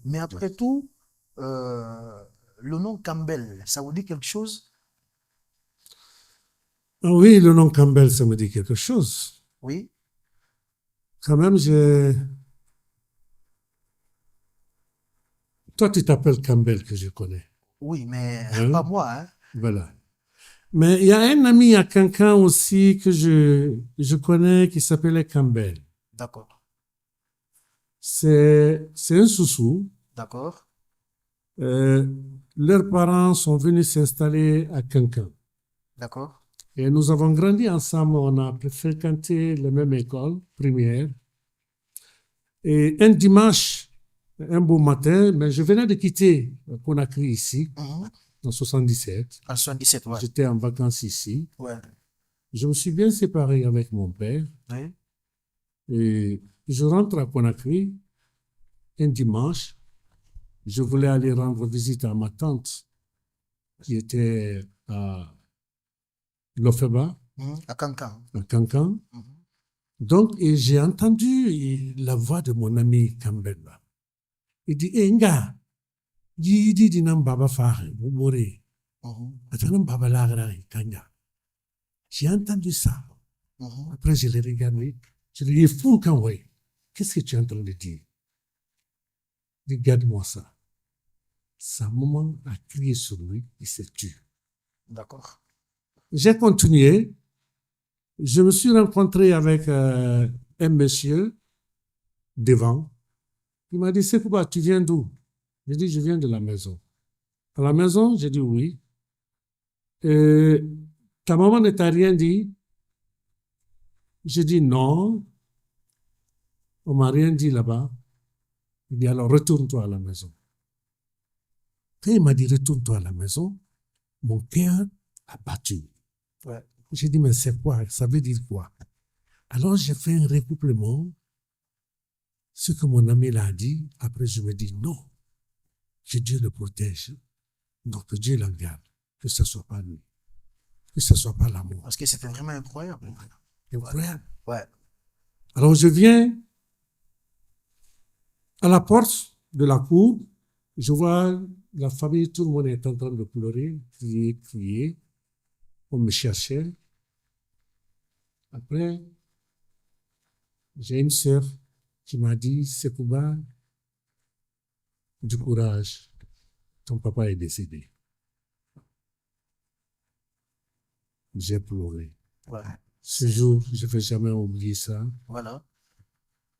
Mais après tout, le nom Campbell, ça vous dit quelque chose? Ah oui, le nom Campbell, ça me dit quelque chose. Oui, Quand même, toi, tu t'appelles Campbell, que je connais. oui, mais pas Hein? moi, hein? Voilà. Mais il y a un ami à quelqu'un aussi que je connais qui s'appelait Campbell. D'accord, C'est un soussou. d'accord, Euh, Leurs parents sont venus s'installer à Cancan. d'accord. Et nous avons grandi ensemble, on a fréquenté la même école primaire. Et un dimanche, un beau matin, mais je venais de quitter Conakry ici, Mhm. en 77. En 77, ouais. J'étais en vacances ici. Ouais. Je me suis bien séparé avec mon père. Oui. Et je rentre à Conakry un dimanche. Je voulais aller rendre visite à ma tante qui était à Lofeba, Mhm. À Cancan. à Cancan. Mhm. Donc, et j'ai entendu la voix de mon ami Campbell. Il dit, eh, nga, di nam baba fare, bobore, Mhm. atanam baba lagra, kanya. J'ai entendu ça. Mhm. Après, je l'ai regardé. Je lui ai dit, fou quand ouais. Qu'est-ce que tu es en train de dire? Regarde-moi ça. Sa maman a crié sur lui, il s'est tué. D'accord. J'ai continué. Je me suis rencontré avec un monsieur devant. Il m'a dit, c'est pourquoi tu viens d'où? J'ai dit, je viens de la maison. À la maison, j'ai dit oui. Et ta maman ne t'a rien dit? J'ai dit non, on m'a rien dit là-bas. Il dit alors retourne-toi à la maison. Quand il m'a dit retourne-toi à la maison, mon cœur a battu. Ouais. J'ai dit mais c'est quoi? Ça veut dire quoi? Alors j'ai fait un recouplement. Ce que mon ami l'a dit, après je me dis non, que Dieu le protège, donc que Dieu l'en garde, que ce ne soit pas lui, que ce ne soit pas l'amour. Parce que c'était vraiment incroyable. Incroyable. Ouais. Alors je viens à la porte de la cour, je vois la famille, tout le monde est en train de pleurer, crier, crier. On me cherchait. Après, j'ai une sœur qui m'a dit, Sekouba, du courage, ton papa est décédé. J'ai pleuré. Ouais. Ce jour, je ne vais jamais oublier ça. Voilà.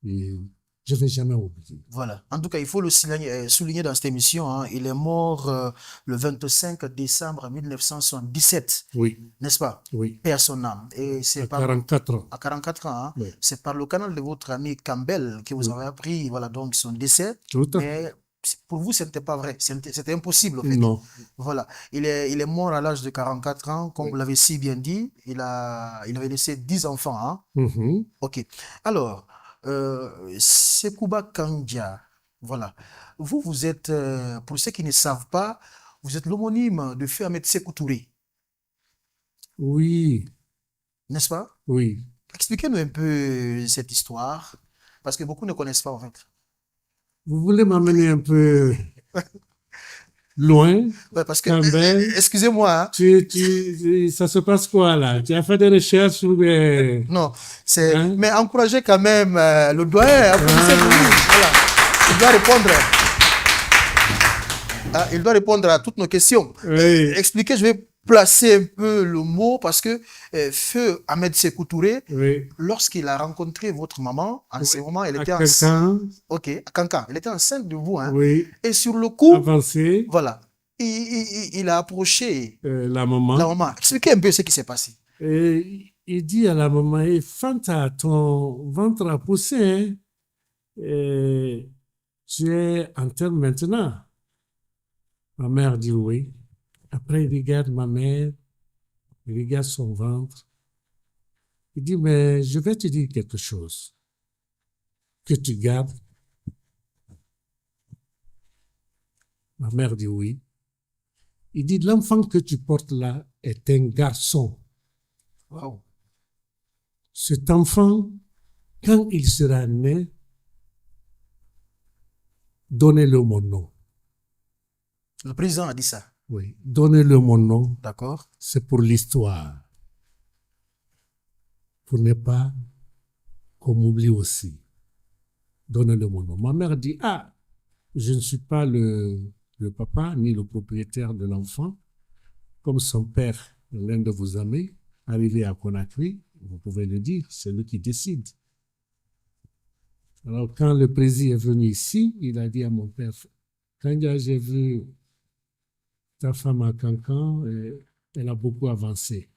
Et je ne vais jamais oublier. Voilà. En tout cas, il faut le souligner dans cette émission, hein. Il est mort le 25 décembre 1977, Oui, n'est-ce pas? oui. Paix à son âme. Et c'est À par 44 ans. à 44 ans, hein, Oui. c'est par le canal de votre ami Campbell que vous Oui. avez appris, voilà, donc son décès. Tout à fait. Mais pour vous, ce n'était pas vrai. C'était impossible, en fait. Non. Voilà. Il est mort à l'âge de 44 ans, comme Oui. vous l'avez si bien dit. Il avait laissé 10 enfants, hein. Mhm. Ok. Alors, Sekouba Kandia, voilà. Vous êtes, pour ceux qui ne savent pas, vous êtes l'homonyme de Feu Ahmed Sékou Touré, Oui, n'est-ce pas? oui. Expliquez-nous un peu cette histoire, parce que beaucoup ne connaissent pas, en fait. Vous voulez m'amener un peu loin, Ouais, parce que, Campbell? excusez-moi, hein. Ça se passe quoi là? Tu as fait des recherches ou bien... Non, Hein? mais encouragez quand même le doyen, applaudissez pour lui. Ah, Voilà. Il doit répondre. Il doit répondre à toutes nos questions. oui, Expliquez, je vais placer un peu le mot parce que Feu Ahmed Sékou Touré, oui. lorsqu'il a rencontré votre maman, en ce moment, elle À était quelqu'un, ok, à Kankan, elle était enceinte de vous, hein. oui, Et sur le coup, avancé, voilà, il a approché la la maman, maman. Expliquez un peu ce qui s'est passé. et il dit à la maman, hey, Fanta, ton ventre a poussé, hein? Et tu es en terre maintenant. Ma mère dit oui. Après, il regarde ma mère, il regarde son ventre. Il dit, mais je vais te dire quelque chose que tu gardes. Ma mère dit oui. Il dit, l'enfant que tu portes là est un garçon. Wow. Cet enfant, quand il sera né, donnez-le mon nom. Le président a dit ça. Oui, donnez-le mon nom. D'accord. C'est pour l'histoire. Pour ne pas qu'on m'oublie aussi. Donnez-le mon nom. Ma mère dit, ah, je ne suis pas le papa ni le propriétaire de l'enfant. Comme son père, l'un de vos amis, arrivé à Conakry, vous pouvez le dire, c'est lui qui décide. Alors, quand le président est venu ici, il a dit à mon père, quand j'ai vu ta femme à Cancan, elle a beaucoup avancé.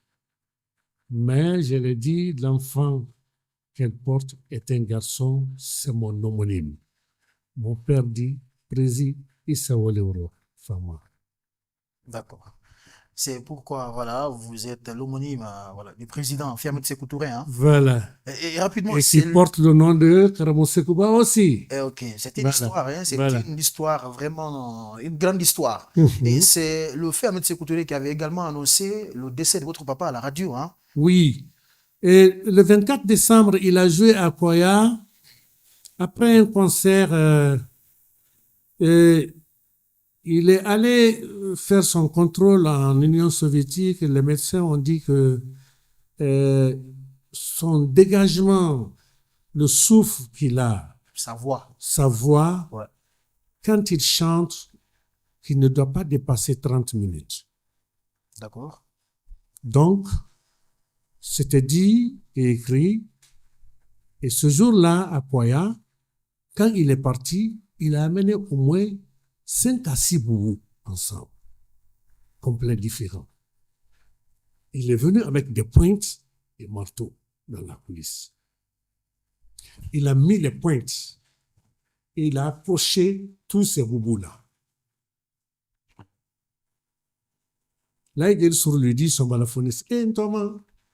Mais je l'ai dit, l'enfant qu'elle porte est un garçon, c'est mon homonyme. Mon père dit, président, Issa Waleuro, femme. D'accord. C'est pourquoi, voilà, vous êtes l'homonyme voilà, du président Fiamet Sékou Touré. Hein. Voilà. Et rapidement, et qui porte le nom de Karamo Sekouba aussi. Ok, c'était une histoire, hein, c'était une histoire vraiment, une grande histoire. Mhm. Et c'est le Fiamet Sékou Touré qui avait également annoncé le décès de votre papa à la radio. Hein. Oui. Et le 24 décembre, il a joué à Koya. Après un concert, il est allé faire son contrôle en Union soviétique. Les médecins ont dit que son dégagement, le souffle qu'il a, sa voix, ouais. Quand il chante, qu'il ne doit pas dépasser 30 minutes. D'accord. Donc, c'était dit et écrit. Et ce jour-là, à Koya, quand il est parti, il a amené au moins 5 à 6 boubous ensemble, complets différents. Il est venu avec des pointes et marteaux dans la coulisse. Il a mis les pointes et il a accroché tous ces boubous-là. Là, il dit sur lui dit son balafoniste,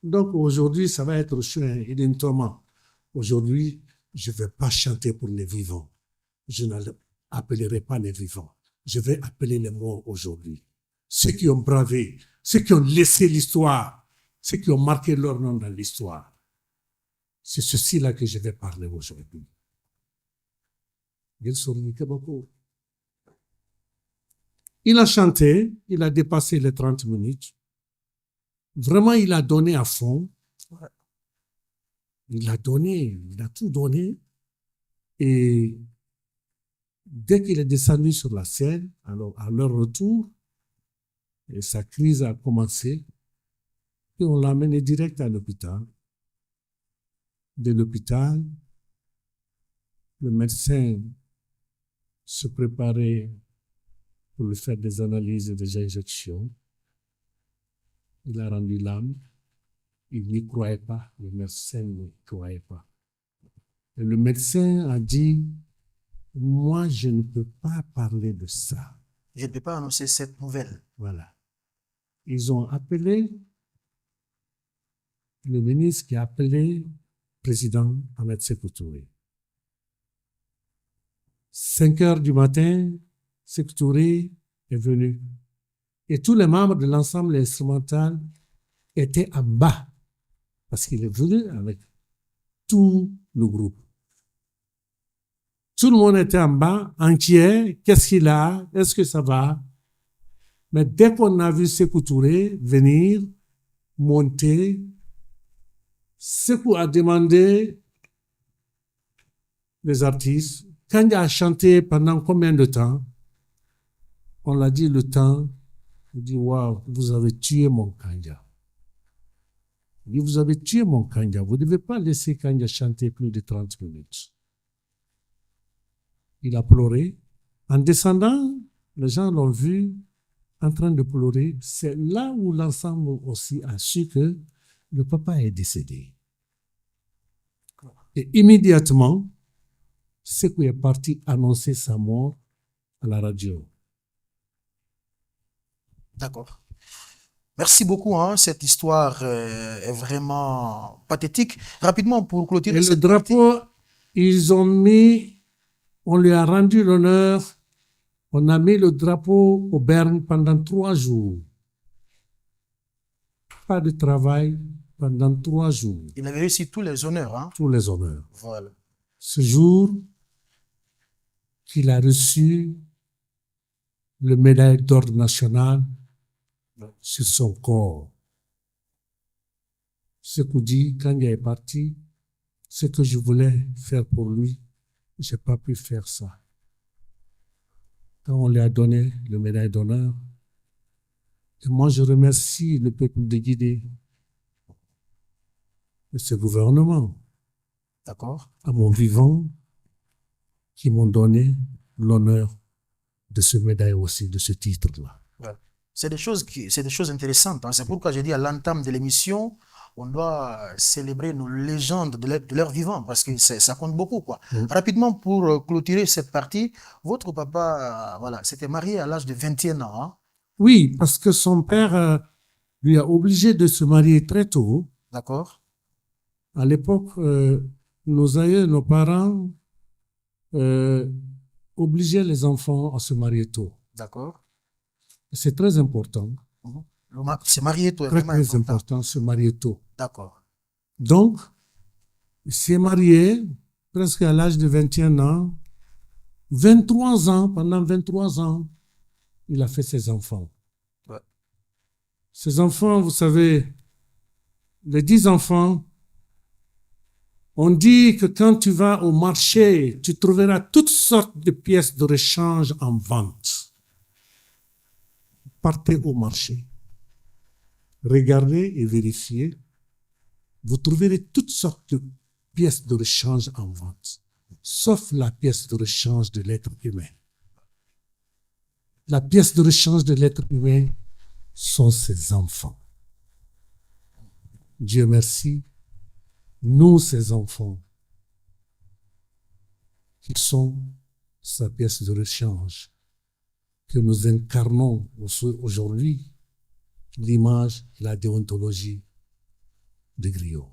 donc aujourd'hui, ça va être chouin. Il dit, aujourd'hui, je ne vais pas chanter pour les vivants. Je n'appellerai pas les vivants. Je vais appeler les morts aujourd'hui. Ceux qui ont bravé, ceux qui ont laissé l'histoire, ceux qui ont marqué leur nom dans l'histoire. C'est ceci-là que je vais parler aujourd'hui. Il a chanté, il a dépassé les 30 minutes. Vraiment, il a donné à fond. Il a tout donné. Et dès qu'il est descendu sur la scène, alors à leur retour, et sa crise a commencé, et on l'a amené direct à l'hôpital. De l'hôpital, le médecin se préparait pour lui faire des analyses et des injections. Il a rendu l'âme. Il n'y croyait pas. Le médecin ne croyait pas. Et le médecin a dit, moi, je ne peux pas parler de ça. Je ne peux pas annoncer cette nouvelle. Voilà. Ils ont appelé le ministre qui a appelé le président Ahmed Sékou Touré. 5 heures du matin, Sékou Touré est venu. Et tous les membres de l'ensemble instrumental étaient en bas. Parce qu'il est venu avec tout le groupe. Tout le monde était en bas, inquiet. Qu'est-ce qu'il a? Est-ce que ça va? Mais dès qu'on a vu Sékou Touré venir, monter, Sékou a demandé les artistes, quand il a chanté pendant combien de temps? On l'a dit le temps. Il dit, waouh, vous avez tué mon Kanja. Il dit, vous avez tué mon Kanja. Vous ne devez pas laisser Kanja chanter plus de 30 minutes. Il a pleuré. En descendant, les gens l'ont vu en train de pleurer. C'est là où l'ensemble aussi a su que le papa est décédé. Et immédiatement, Sékou est parti annoncer sa mort à la radio. D'accord. Merci beaucoup. Hein. Cette histoire est vraiment pathétique. Rapidement, pour clôturer. Et le drapeau, on lui a rendu l'honneur. On a mis le drapeau au Berne pendant 3 jours. Pas de travail pendant 3 jours. Il avait réussi tous les honneurs. Hein. Tous les honneurs. Voilà. Ce jour, qu'il a reçu le médaille d'ordre national sur son corps. Sékou dit, quand il est parti, ce que je voulais faire pour lui, j'ai pas pu faire ça. Quand on lui a donné le médaille d'honneur, et moi je remercie le peuple de Guinée et ce gouvernement, D'accord. à mon vivant, qui m'ont donné l'honneur de ce médaille aussi, de ce titre-là. Ouais. C'est des choses intéressantes, hein. C'est pourquoi j'ai dit à l'entame de l'émission, on doit célébrer nos légendes de leur vivant, parce que ça compte beaucoup, quoi. Rapidement, pour clôturer cette partie, votre papa, voilà, s'était marié à l'âge de 21 ans, hein. Oui, parce que son père lui a obligé de se marier très tôt. D'accord. À l'époque, nos aïeux, nos parents obligeaient les enfants à se marier tôt. D'accord. C'est très important. Se marier tôt est Très, vraiment très important, se marier tôt. D'accord. Donc, il s'est marié presque à l'âge de 21 ans. 23 ans, pendant 23 ans, il a fait ses enfants. Ouais. Ses enfants, vous savez, les 10 enfants, on dit que quand tu vas au marché, tu trouveras toutes sortes de pièces de rechange en vente. Partez au marché, regardez et vérifiez, vous trouverez toutes sortes de pièces de rechange en vente, sauf la pièce de rechange de l'être humain. La pièce de rechange de l'être humain sont ses enfants. Dieu merci, nous, ses enfants, qui sont sa pièce de rechange, que nous incarnons aujourd'hui l'image et la déontologie de Griot.